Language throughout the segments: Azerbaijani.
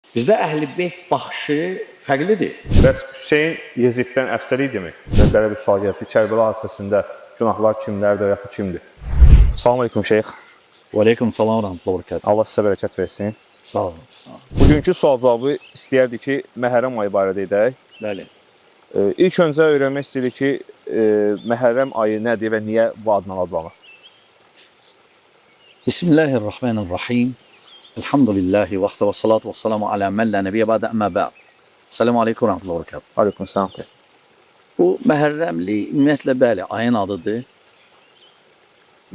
Bizdə Əhl-i Beyt baxışı fərqlidir. Bəs Hüseyn Yeziddən əfsəl idimi? Və belə bir sual gəldi. Kərbəla hadisəsində günahlar kimlərdir, yaxud kimdir? Salam aleyküm şeyx. Və aleykum salam və rəhmətullah və bərəkət. Allah sizə bərəkət versin. Sağ olun. Sağ olun. Bugünkü sual cavabı istəyərdik ki, Məhərrəm ayı barədə edək. Bəli. İlk öncə öyrənmək istəyirik ki, Məhərrəm ayı nədir və niyə bu adla adlanır? Bismillahirrahmanirrahim. Elhamdülillahi və salatu və salamu alə mən lə nəbiyyə bədə əmmə bə'd. Selamun aleyküm və rəhmətullah və bərəkət. Aleyküm salam. Bu Məhərrəmli ümumiyyətlə bəli ayın adıdır.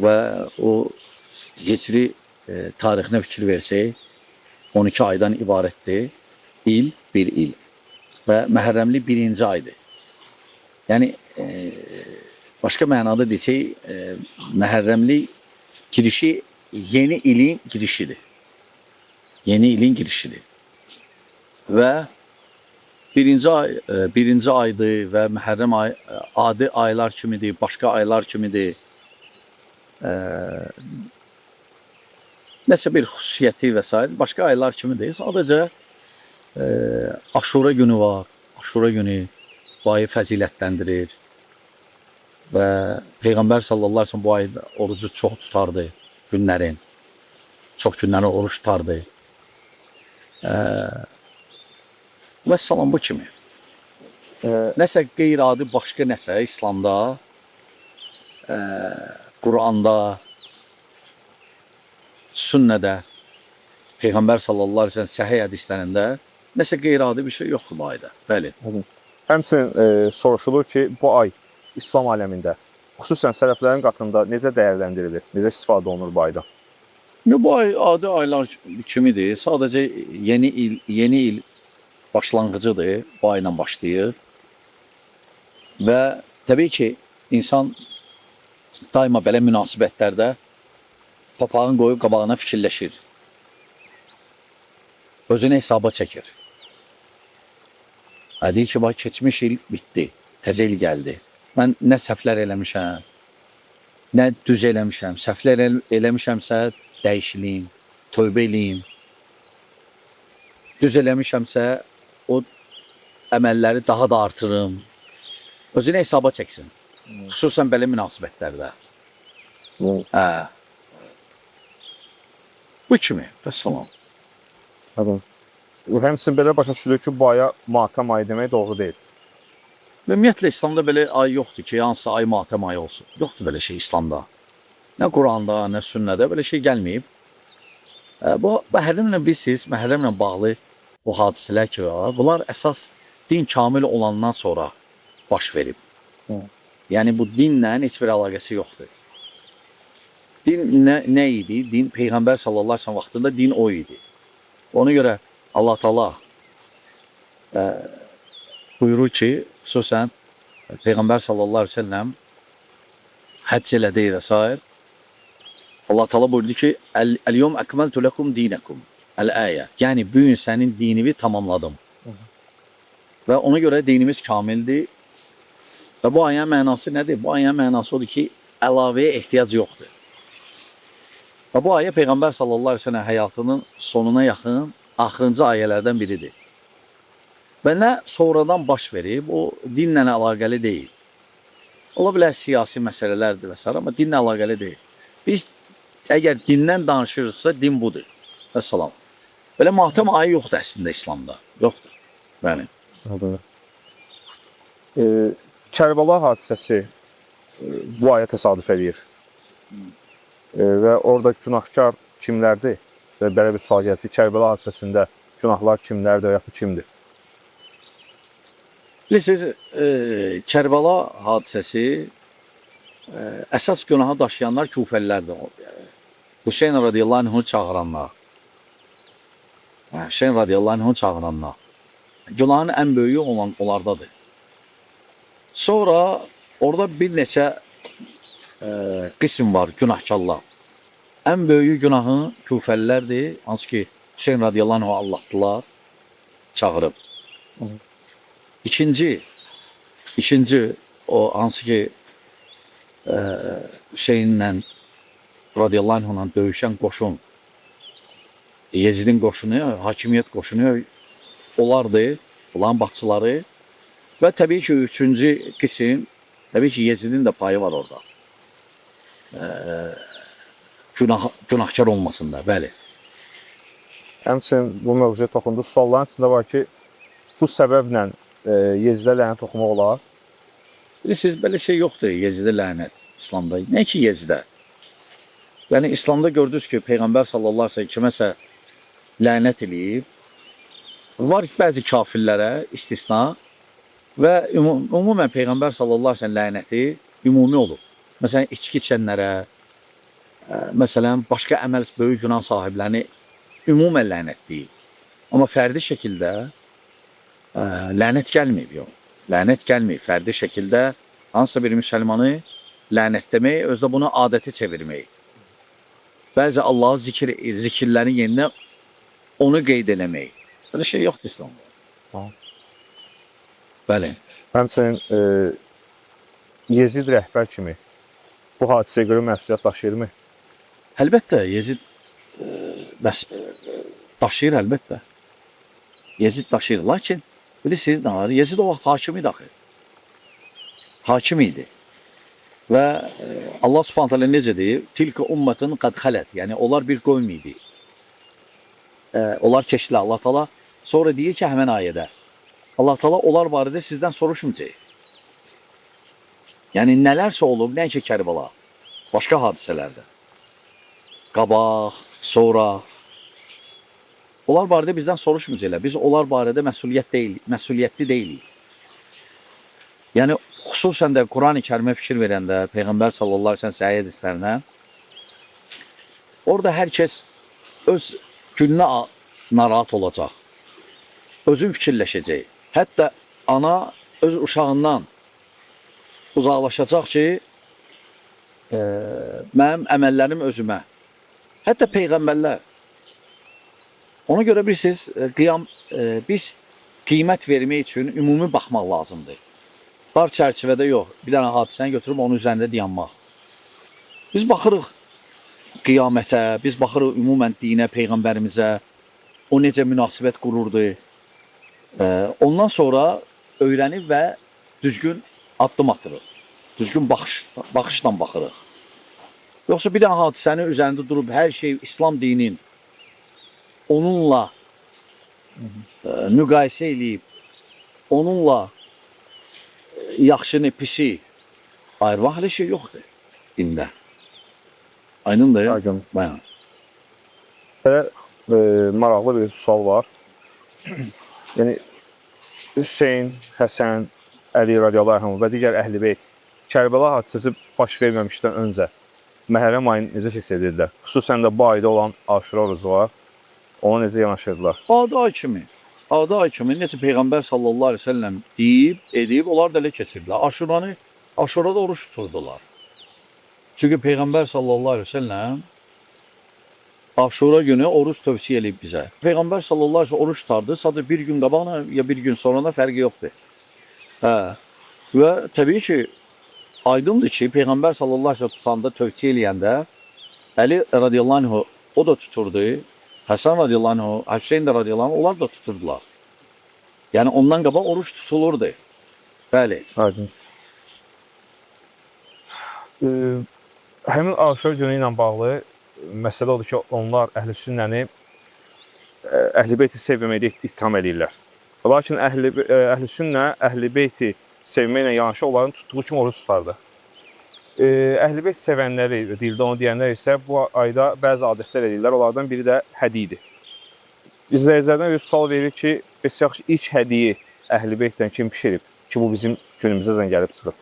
Və o hicri tarixinə fikir versək 12 aydan ibarətdir. İl, bir il. Və Məhərrəmli birinci aydır. Yəni başqa mənada desək, Məhərrəmli girişi yeni ilin girişidir. Yeni ilin girişidir. Və birinci aydır və Məhərrəm ay adi aylar kimidir, başqa aylar kimidir. Nəsə bir xüsusiyyəti və s. başqa aylar kimidir. Sadəcə Aşura günü var. Aşura günü bu ayı fəzilətləndirir. Və Peyğəmbər sallallahu əleyhi və səlləm bu ayda orucu çox tutardı günlərin. Çox günlərin oruç tutardı. Və salam bu kimi. Nəsə qeyri-adi başqa nəsə İslamda, Quranda, sünnədə, Peyğəmbər sallallahu əleyhi və səlləm səhih hədislərində nəsə qeyri-adi bir şey yoxdur bu ayda. Bəli. Həmçinin soruşulur ki, bu ay İslam aləmində, xüsusən sələflərin qatında necə dəyərləndirilir, necə istifadə olunur bu ayda? Bu ay adi aylar kimidir. Sadəcə yeni il başlanğıcıdır. Bu ayla başlayır. Və təbii ki, insan daima belə münasibətlərdə papağını qoyub qabağına fikirləşir. Özünü hesaba çəkir. Deyir ki, bax, keçmiş il bitdi, təzə il gəldi. Mən nə səhvlər eləmişəm, nə düz eləmişəm. Səhvlər eləmişəmsə dəyişiliyim, tövbə eləyim. Düz eləmişəmsə o əməlləri daha da artırım. Özünü hesaba çəksin. Xüsusən belə münasibətlərdə. Bu kimi. Vəssalam. Həmçinin belə başa düşülür ki, bu aya matəm ayı demək doğru deyil. Ümumiyyətlə İslamda belə ay yoxdur ki, hansı ay matəm ayı olsun. Yoxdur belə şey İslamda. Nə Quranda, nə sünnədə belə şey gəlməyib. Bu Məhərrəmlə bilirsiniz, Məhərrəmlə bağlı bu hadisələr ki var, bunlar əsas din kamil olandan sonra baş verib. Yəni bu dinlə heç bir əlaqəsi yoxdur. Din nə idi? Din Peyğəmbər sallallahu əleyhi və səlləm vaxtında din o idi. Ona görə Allah Taala buyurur ki, xüsusən Peyğəmbər sallallahu əleyhi və səlləm həcc elədi və s. Allah Taala buyurdu ki, "El-yevm ekmeltu lekum dinakum." El-ayə. Yəni bu gün sənin dinini tamamladım. Və ona görə dinimiz kamildir. Və bu ayənin mənası nədir? Bu ayənin mənası odur ki, əlavəyə ehtiyac yoxdur. Və bu ayə Peyğəmbər sallallahu əleyhi və səlləm həyatının sonuna yaxın axırıncı ayələrdən biridir. Və nə sonradan baş verib, o dinlə əlaqəli deyil. Ola bilər siyasi məsələlərdir və s. amma dinlə əlaqəli deyil. Biz əgər dindən danışırıqsa, din budur. Vəssalam. Belə matəm ayı yoxdur əslində İslamda. Yoxdur. Bəli. Kərbəla hadisəsi bu aya təsadüf edir. Və oradakı günahkar kimlərdir? Və belə bir sual gəldi. Kərbəla hadisəsində günahlar kimlərdir, yaxud kimdir? Bilirsiniz, Kərbəla hadisəsi əsas günahı daşıyanlar küfəlilərdir. Hüseyn radiyallahu anh'ı çağıranlar. Hüseyn radiyallahu anh'ı çağıranlar. Günahın ən böyüyü olan onlardadır. Sonra orada bir neçə qism var, günahkarlar. Ən böyük günahı küfəlilərdir. Hansı ki, Hüseyn radiyallahu anh'ı Allahdılar, çağırıb. İkinci o hansı ki Hüseynlə radiyallahu anh'la döyüşən qoşun Yezidin qoşunu, hakimiyyət qoşunu onlardı, onların başçıları. Və təbii ki, üçüncü qism, təbii ki, Yezidin də payı var orada. Günahkar olmasında, bəli. Həmçinin bu mövzuya toxundu. Sualların içində var ki, bu səbəblə Yezidə lənət oxumaq olar. Bilirsiniz, belə şey yoxdur, Yezidə lənət İslamda. Nə ki Yezidə? Yəni, İslamda gördünüz ki, Peyğəmbər sallallahu aleyhi ve sellem kiməsə lənət eləyib. Var ki, bəzi kafirlərə istisna və ümumən Peyğəmbər sallallahu aleyhi ve sellem lənəti ümumi olur. Məsələn, içki içənlərə, məsələn, başqa əməl böyük günah sahiblərini ümumən lənət deyil. Amma fərdi şəkildə lənət gəlməyib, yox. Lənət gəlməyib. Fərdi şəkildə hansısa bir müsəlmanı lənətləmək, özdə bunu adəti çevirmək. Bəzi Allah'ın zikirlərin yerinə onu qeyd eləmək. Belə şey yoxdur İslamda. Bəli. Həmçinin Yezid rəhbər kimi bu hadisəyə görə məsuliyyət daşıyırmı? Əlbəttə, Yezid daşıyır, əlbəttə. Yezid daşıyır. Lakin, bilirsiniz nə var? Yezid o vaxt hakim idi axı. Hakim idi. Və Allah Subhanahu taala necə deyir? Tilka ummetun qad xalat. Yəni onlar bir qövm idi. Onlar keçdilər. Allah Taala sonra deyir ki, həmin ayədə Allah Taala onlar barədə sizdən soruşmayacaq. Yəni nələrsə olub, nə ki Kərbala, başqa hadisələrdə. Qabaq, sonra onlar barədə bizdən soruşmayacaqlar. Biz onlar barədə məsuliyyətli deyilik. Yəni xüsusən də Qurani-Kərimə fikir verəndə Peyğəmbər sallallahu əleyhi və səlləm səhih hədislərinə orada hər kəs öz gününə narahat olacaq. Özün fikirləşəcək. Hətta ana öz uşağından uzaqlaşacaq ki, mənim əməllərim özümə. Hətta peyğəmbərlər. Ona görə bilirsiniz, biz qiymət vermək üçün ümumi baxmaq lazımdır. Dar çərçivədə yox, bir dənə hadisəni götürüb onun üzərində dayanmaq. Biz baxırıq qiyamətə, biz baxırıq ümumən dinə, peyğəmbərimizə, o necə münasibət qururdu. Ondan sonra öyrənib və düzgün addım atırıq. Düzgün baxışla baxırıq. Yoxsa bir dənə hadisənin üzərində durub hər şey İslam dinin onunla müqayisə eləyib, onunla yaxşını, pisi ayırmaq elə şey yoxdur dində. Aynındır ya? Aydın. Bayan. Belə maraqlı bir sual var. Yəni Hüseyn, Həsən, Əli radiyallahu anh və digər Əhl-i-Beyt Kərbəla hadisəsi baş verməmişdən öncə Məhərrəm ayını necə keçir edirlər? Xüsusən də bu ayda olan Aşura orucu var. Ona necə yanaşırdılar? Adi ay kimi necə Peyğəmbər sallallahu aleyhi ve sellem deyib, edib, onlar da elə keçirdilər. Aşurada oruç tuturdular. Çünki Peyğəmbər sallallahu aleyhi ve sellem Aşura günü oruç tövsiyə edib bizə. Peyğəmbər sallallahu aleyhi ve sellem oruç tutardı. Sadəcə bir gün qabaqla ya bir gün sonra da fərqi yoxdur. Və təbii ki, aydındır ki, Peyğəmbər sallallahu aleyhi ve sellem tutanda, tövsiyə eləyəndə Əli radiyallahu anh o da tuturdu. Həsən radiyallahu anh, Hüseyin də radiyallahu anh, onlar da tuturdular. Yəni ondan qabaq oruç tutulurdu. Bəli. Aydın. Həmin Aşura günü ilə bağlı məsələ odur ki, onlar Əhl-i Sünnəni Əhl-i Beyti sevməməkdə ittiham edirlər. Lakin Əhl-i Sünnə Əhl-i Beyti sevməklə yanaşı onların tutduğu kimi oruç tutardı. Əhl-i Beyt sevənləri, dildə onu deyənlər isə bu ayda bəzi adətlər edirlər. Onlardan biri də hədiyidir. İzləyicilərdən bir sual verir ki, bəs yaxşı ilk hədiyi Əhl-i Beytdən kim pişirib ki, bu bizim günümüzə zən gəlib çıxıb?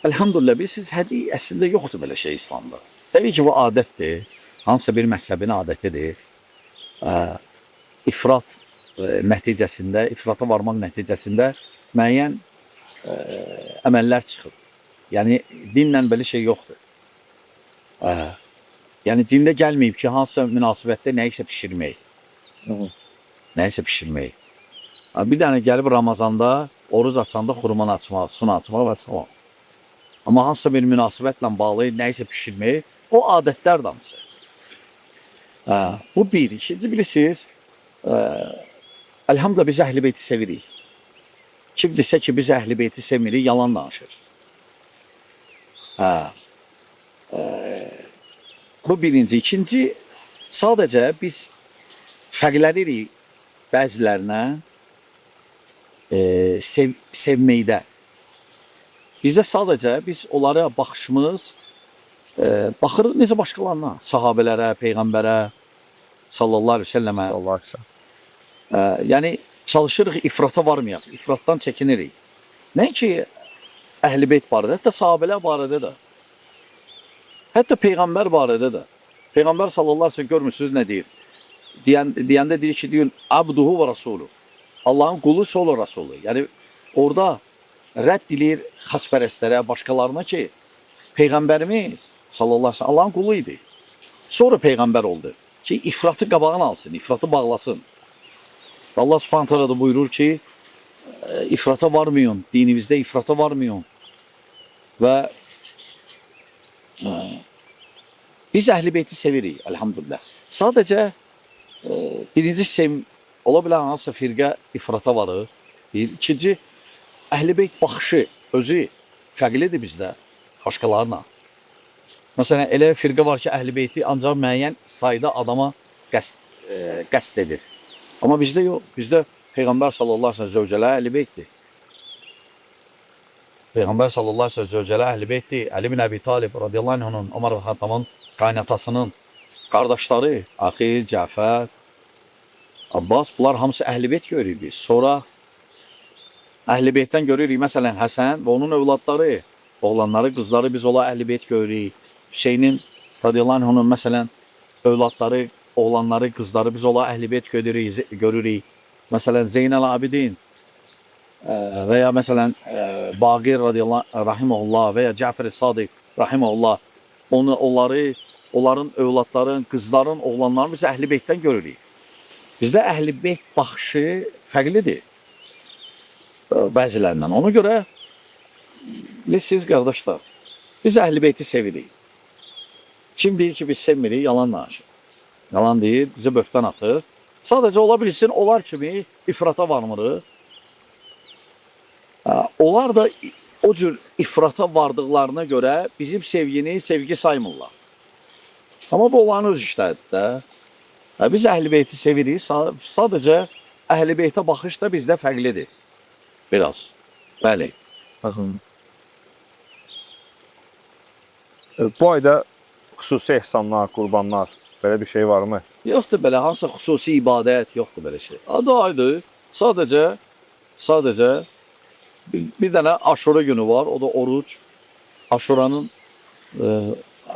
Elhamdülillah, bilirsiniz, hədiy əslində yoxdur belə şey İslamda. Təbii ki, bu adətdir. Hansısa bir məzhəbin adətidir. İfrat nəticəsində, ifrata varmaq nəticəsində müəyyən əməllər çıxıb. Yəni, dinlə belə şey yoxdur. Yəni, dində gəlməyib ki, hansısa münasibətdə nəyisə pişirmək. Nəyisə pişirmək. Bir dənə gəlib Ramazanda, oruz açanda xurman açmaq, sun açmaq və s. Amma hansısa bir münasibətlə bağlı nəyisə pişirmək, o adətlər dansı. Bu bir. İkinci bilirsiniz, elhamdülillah biz Əhl-i Beyti sevirik. Kim desə ki biz Əhl-i Beyti sevmirik, yalan danışır. Bu birinci. İkinci, sadəcə biz fərqlənirik bəzilərinə sevməkdə. Bizdə sadəcə biz onlara baxışımız, baxırıq necə başqalarına, sahabələrə, peyğəmbərə sallallahu aleyhi ve selləmə. Allah aşkına. Yəni çalışırıq ifrata varmayaq, ifratdan çəkinirik. Nəinki Əhl-i Beyt barədə, hətta sahabələr barədə də. Hətta peyğəmbər barədə də. Peyğəmbər sallallahu aleyhi ve sellem görmürsünüz nə deyir? Deyəndə deyir ki, deyir, abduhu və rasulu. Allahın qulu, solu rasulu. Yəni orada rədd dilir xaspərəstlərə, başqalarına ki, peyğəmbərimiz sallallahu aleyhi ve sellem Allahın qulu idi. Sonra peyğəmbər oldu ki, ifratı qabağını alsın, ifratı bağlasın. Allah Subhanahu taala da buyurur ki, ifrata varmayın, dinimizdə ifrata varmayın. Və biz Əhl-i Beyti sevirik, elhamdülillah. Sadəcə birinci ola bilər hansısa firqə ifrata varır. İkinci, Əhl-i Beyt baxışı özü fərqlidir bizdə başqalarına. Məsələn, elə firqə var ki, Əhl-i Beyti ancaq müəyyən sayda adama qəsd edir. Amma bizdə yox. Bizdə Peyğəmbər sallallahu aleyhi ve sellem zövcələr Əhl-i Beytdir. Peyğəmbər sallallahu aleyhi ve sellem zövcələr Əhl-i Beytdir. Əli bin Əbi Talib radiyallahu anh'ın, Ömər Xattamın qaynatasının qardaşları, Aqil, Cəfər, Abbas, bunlar hamısı Əhl-i Beyt görürük biz. Sonra Əhl-i Beytdən görürük, məsələn, Həsən və onun övladları, oğlanları, qızları biz ola Əhl-i Beyt görürük. Hüseynin radiyallahu anh'ın, məsələn, övladları, oğlanları, qızları biz ola Əhl-i Beyt görürük. Məsələn, Zeynəl Abidin və ya məsələn, Baqir radiyallahu rahimehullah və ya Cəfər-i Sadiq rahimehullah, onların övladların, qızların, oğlanların biz Əhl-i Beytdən görürük. Bizdə Əhl-i Beyt baxışı fərqlidir bəzilərindən. Ona görə siz qardaşlar, biz Əhl-i Beyti sevirik. Kim deyir ki biz sevmirik, yalan danışır. Yalan deyir, bizə böhtan atır. Sadəcə ola bilsin, onlar kimi ifrata varmırıq. Onlar da o cür ifrata vardıqlarına görə bizim sevgini sevgi saymırlar. Amma bu onların öz işləridir də. Biz Əhl-i Beyti sevirik, sadəcə Əhl-i Beytə baxış da bizdə fərqlidir. Biraz. Bəli. Baxın. Bu ayda xüsusi ehsanlar, qurbanlar, belə bir şey varmı? Yoxdur belə, hansısa xüsusi ibadət, yoxdur belə şey. Adı aydır, sadəcə bir dənə Aşura günü var, o da oruc. Aşuranın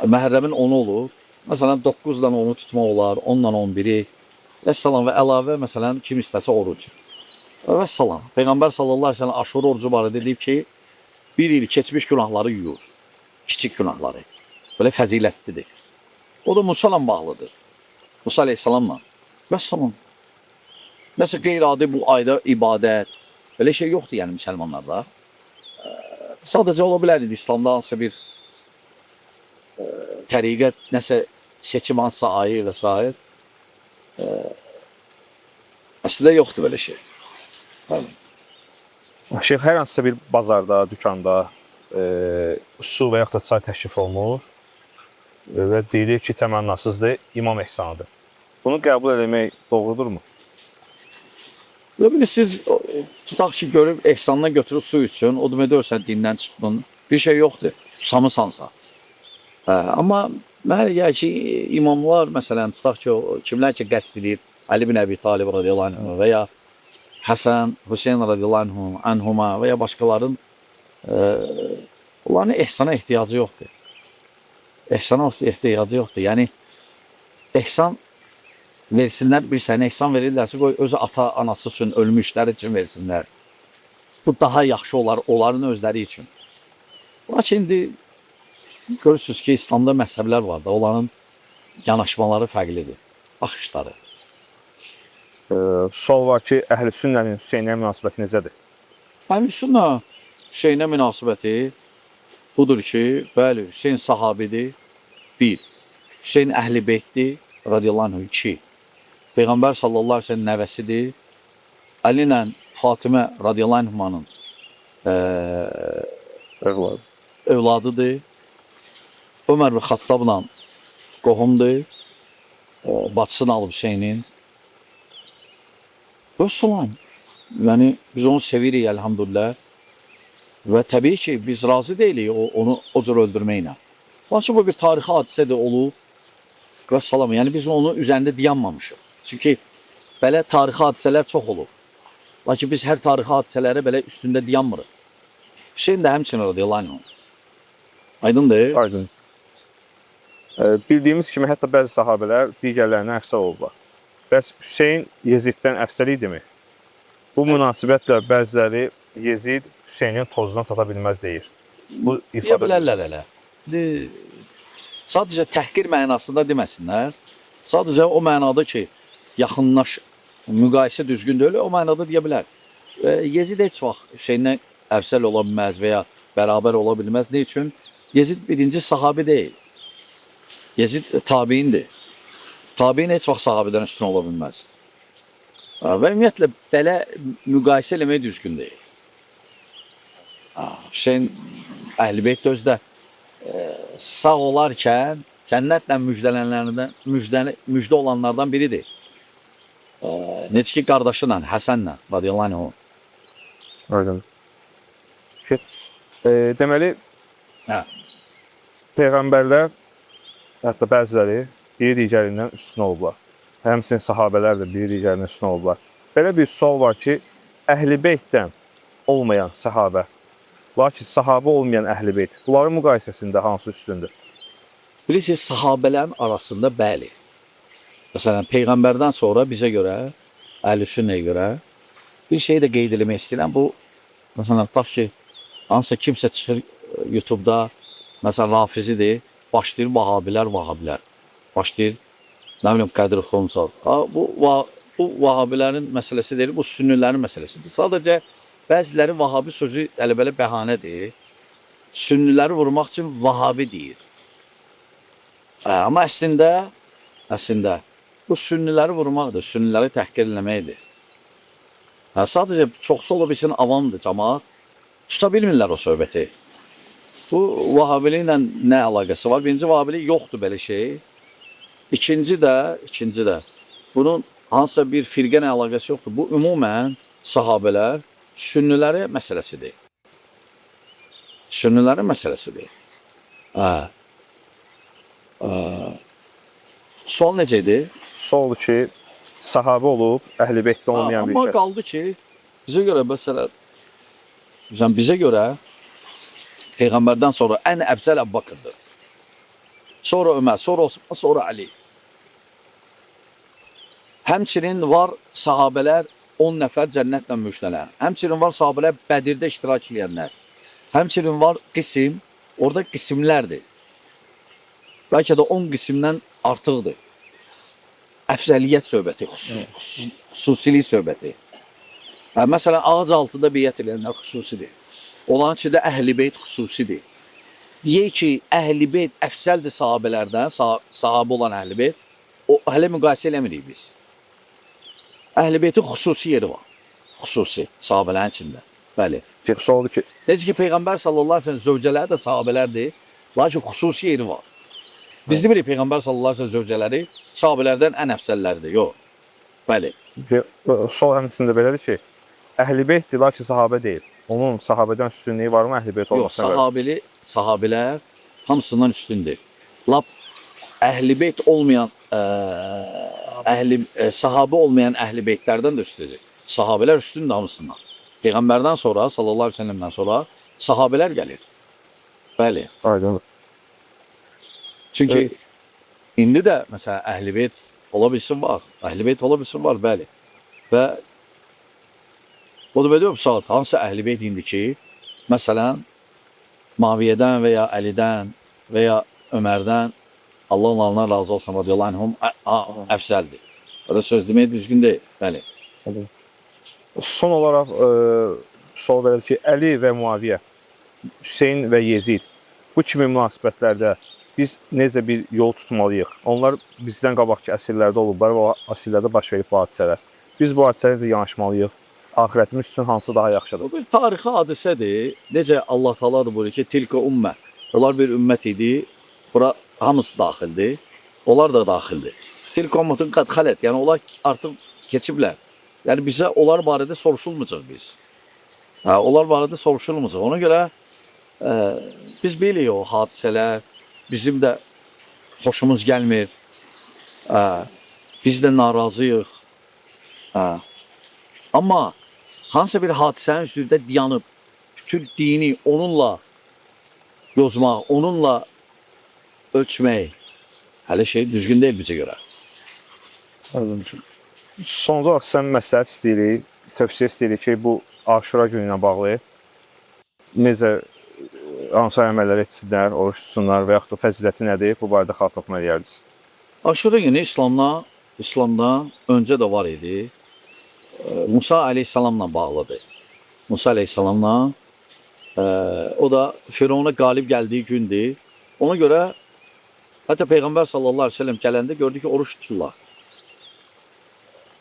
Məhərrəmin 10-u olur. Məsələn, 9-dan 10-u tutmaq olar, 10-dan 11-i. Vəssalam, və əlavə, məsələn, kim istəsə oruc. Vəssalam. Peyğəmbər sallallahu aleyhi ve sellem Aşura orucu barədə deyib ki, bir il keçmiş günahları yuyur. Kiçik günahları. Belə fəzilətlidir. O da Musa ilə bağlıdır. Musa aleyhissalamla. Vəssalam. Nəsə qeyri-adi bu ayda ibadət. Belə şey yoxdur yəni müsəlmanlarda. Sadəcə ola bilər idi İslamda hansısa bir təriqət, nəsə seçim hansısa ayı və s. Əslində yoxdur belə şey. Şeyx, hər hansısa bir bazarda, dükanda su və yaxud da çay təklif olunur və deyilir ki, təmənnasızdır, imam ehsanıdır. Bunu qəbul etmək doğrudurmu? Siz tutaq ki, görüb ehsanına götürüb su üçün, o demək deyirsən dindən çıxdın, bir şey yoxdur, susamısansa. Amma mənə gəlir ki, imamlar, məsələn, tutaq ki, kimlər ki, qəsd edir, Əli bin Əbi Talib radiyallahu anh və ya Həsən, Hüseyin radiyallahu anhuma və ya başqaların onların ehsana ehtiyacı yoxdur. Ehsana ehtiyacı yoxdur. Yəni, ehsan versinlər, bir sənə ehsan verirlərsə, qoy özü ata, anası üçün, ölmüşlər üçün versinlər. Bu daha yaxşı olar, onların özləri üçün. Lakin indi görürsünüz ki, İslamda məhzəblər var da, onların yanaşmaları fərqlidir, baxışları. Sual var ki, Əhl-i Sünnənin Hüseynə münasibəti necədir? Əhl-i Sünnə Hüseynə münasibəti budur ki, bəli, Hüseyn sahabidir, bir. Hüseyn Əhl-i Beytdir, radiyallahu anh 2 Peyğəmbər sallallahu aleyhi ve sellem nəvəsidir. Ali ilə Fatimə radiyallahu anhmanın Övlad. övladıdır. Ömər və Xattabla qohumdur. Bacısını alıb Hüseynin. Və solan. Yəni biz onu sevirik elhamdülillah. Və təbii ki biz razı deyilik onu o cür öldürməklə. Lakin bu bir tarixi hadisədir olub. Və salam. Yəni biz onun üzərində dayanmamışıq. Çünki belə tarixi hadisələr çox olub. Lakin biz hər tarixi hadisələrə belə üstündə dayanmırıq. Hüseyin də həmçinin radiyallahu anh. Aydındır? Aydın. Bildiyimiz kimi hətta bəzi sahabələr digərlərinə əfsər olublar. Bəs Hüseyin Yeziddən əfsər idimi? Bu münasibətlə bəziləri Yezid Hüseynin tozuna çata bilməz deyir. Bu Deyə ifadə bilərlər elə. Sadəcə təhqir mənasında deməsinlər. Sadəcə o mənada ki, yaxınlaş, müqayisə düzgün deyil, o mənada deyə bilər. Yezid heç vaxt Hüseyndən əfsər ola bilməz və ya bərabər ola bilməz. Ne üçün? Yezid birinci sahabi deyil. Yezid tabiindir. Tabiin heç vaxt sahabədən üstün ola bilməz. Və ümumiyyətlə belə müqayisə eləmək düzgün deyil. Hüseyin Əhl-i-Beyt özdə sağ olarkən cənnətlə müjdə olanlardan biridir. Necə ki qardaşıyla, Həsənlə radiyallahu anh. Aydın. Deməli, Hə. Peyğəmbərlər, hətta bəziləri biri digərindən üstün olublar. Həmçinin sahabələr də biri digərindən üstün olublar. Belə bir sual var ki, Əhl-i Beytdən olmayan sahabə, lakin sahabə olmayan Əhl-i Beyt, bunların müqayisəsində hansı üstündür? Bilirsiniz, sahabələrin arasında bəli. Məsələn, Peyğəmbərdən sonra bizə görə, Əhl-i Sünnəyə görə bir şey də qeyd eləmək istəyirəm. Bu, məsələn, tutaq ki, hansısa kimsə çıxır YouTube'da, məsələn, Rafizidir, başlayır Vahabilər. Başlayır, nə bilim, Qədir Xonsal. Bu Vahabilərin məsələsi deyil, bu Sünnilərin məsələsidir. Sadəcə, bəziləri Vahabi sözü elə-belə bəhanədir. Sünniləri vurmaq üçün Vahabi deyir. Amma əslində, bu Sünniləri vurmaqdır, Sünniləri təhqir eləməkdir. Sadəcə, çoxsu olub için avamdır, cəmaat. Tuta bilmirlər o söhbəti. Bu Vahabiliklə nə əlaqəsi var? Birinci Vahabilik yoxdur belə şey. İkinci də bunun hansısa bir firqə nə əlaqəsi yoxdur. Bu ümumən sahabələr Sünniləri məsələsidir. Sünnilərin məsələsidir. Sual necə idi? Sual ki, sahabə olub, Əhl-i Beytdə olmayan bir Amma kəs. qaldı ki, bizə görə Peyğəmbərdən sonra ən əfzəl Əbbaqırdır. Sonra Ömər, sonra Osman, sonra Ali. Həmçinin var sahabələr 10 nəfər cənnətlə müjdələnər. Həmçinin var sahabələr Bədirdə iştirak edənlər. Həmçinin var qism, orada qismlərdir. Bəlkə də 10 qismdən artıqdır. Əfzəliyyət söhbəti, xüsusilik söhbəti. Məsələn, ağac altında beyət edənlər xüsusidir. Olan ki də Əhl-i Beyt xüsusidir. Deyək ki, Əhl-i Beyt əfsəldir sahabələrdən, sahabə olan Əhl-i Beyt, o hələ müqayisə eləmirik biz. Əhl-i Beytin xüsusi yeri var. Xüsusi, sahabələrin içində. Bəli. Sual ki, Necə ki, Peyğəmbər sallallahu aleyhi ve sellem zövcələri də sahabələrdir, lakin xüsusi yeri var. Biz demirik Peyğəmbər sallallahu aleyhi ve sellem zövcələri sahabələrdən ən əfsəllərdir, yox. Bəli. sual həmçində belədir ki, Əhl-i Beytdir, lakin sahabə deyil. Onun sahabədən üstünlüyü varmı Əhl-i Beyt Yox, olmasına? sahabələr hamısından üstündür. Lap Əhl-i Beyt olmayan, sahabə olmayan Əhl-i Beytlərdən də üstüdür. Sahabələr üstündür hamısından. Peyğəmbərdən sonra, sallallahu aleyhi ve sellemdən sonra sahabələr gəlir. Bəli. Aydın. Çünki indi də məsələn Əhl-i Beyt ola bilsin var. Əhl-i Beyt ola bilsin var, bəli. Və o da belə saat hansı Əhl-i Beyt indi ki, məsələn Muaviyyədən və ya Əlidən və ya Ömərdən Allah onlardan razı olsun radiyallahu anhum əfsəldir. O da söz demək düzgün deyil. Bəli. Son olaraq sual verir ki, Əli və Muaviyyə, Hüseyin və Yezid bu kimi münasibətlərdə biz necə bir yol tutmalıyıq? Onlar bizdən qabaqki əsrlərdə olublar və o əsrlərdə baş verib bu hadisələr. Biz bu hadisələrə necə yanaşmalıyıq? Axirətimiz üçün hansı daha yaxşıdır? Bu bir tarixi hadisədir. Necə Allah Taala da buyurur ki, tilka ümmə. Onlar bir ümmət idi. Bura hamısı daxildir. Onlar da daxildir. Tilka ümmətun qad xalət. Yəni onlar artıq keçiblər. Yəni bizə onlar barədə soruşulmayacaq biz. Onlar barədə soruşulmayacaq. Ona görə biz bilirik o hadisələr bizim də xoşumuz gəlmir. Biz də narazıyıq. Amma hansısa bir hadisənin üstündə dayanıb bütün dini onunla yozmaq, onunla ölçmək hələ şey düzgün deyil bizə görə. Son olaraq sən məsləhət istəyirik, tövsiyə istəyirik ki, bu Aşura günü ilə bağlı necə hansı əməllər etsinlər, oruç tutsunlar və yaxud da fəziləti nədir? Bu barədə xatırlatma edərdiniz. Aşura günü İslamda öncə də var idi. Musa əleyhissalamla bağlıdır. Musa əleyhissalamla o da Firavuna qalib gəldiyi gündür. Ona görə hətta Peyğəmbər sallallahu əleyhi və səlləm gələndə gördü ki, oruç tuturlar.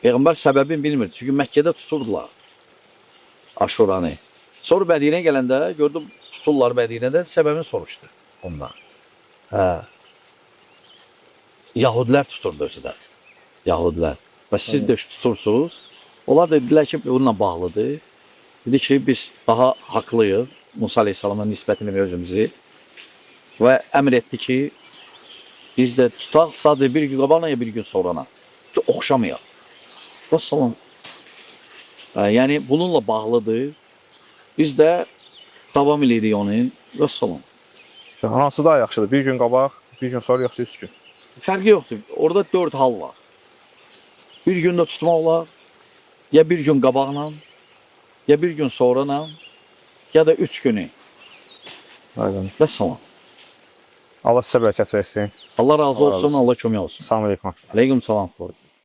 Peyğəmbər səbəbini bilmirdi. Çünki Məkkədə tuturdular Aşuranı. Sonra Mədinəyə gələndə gördüm tuturlar Mədinədə, səbəbini soruşdu ondan. Yahudilər tuturdu özü də. Yahudilər. Və siz də tutursunuz. Onlar da dedilər ki, bununla bağlıdır. Dedi ki, biz daha haqlıyıq. Musa əleyhissalama nisbətini və özümüzü. Və əmr etdi ki, biz də tutaq sadəcə bir gün qabaqla ya bir gün sonrana. Ki, oxşamayaq. Vəssalam. Yəni, bununla bağlıdır. Biz də davam edirik onu. Vəssalam. Hansı daha yaxşıdır? Bir gün qabaq, bir gün sonra yoxsa 3 gün? Fərqi yoxdur. Orada 4 hal var. Bir gündə tutmaq olar. Ya bir gün qabaqla, ya bir gün sonrana, ya da 3 günü. Vəssalam. Allah sizə bərəkət versin. Allah razı olsun, Allah kömək olsun. Salam aleyküm. Aleyküm salam.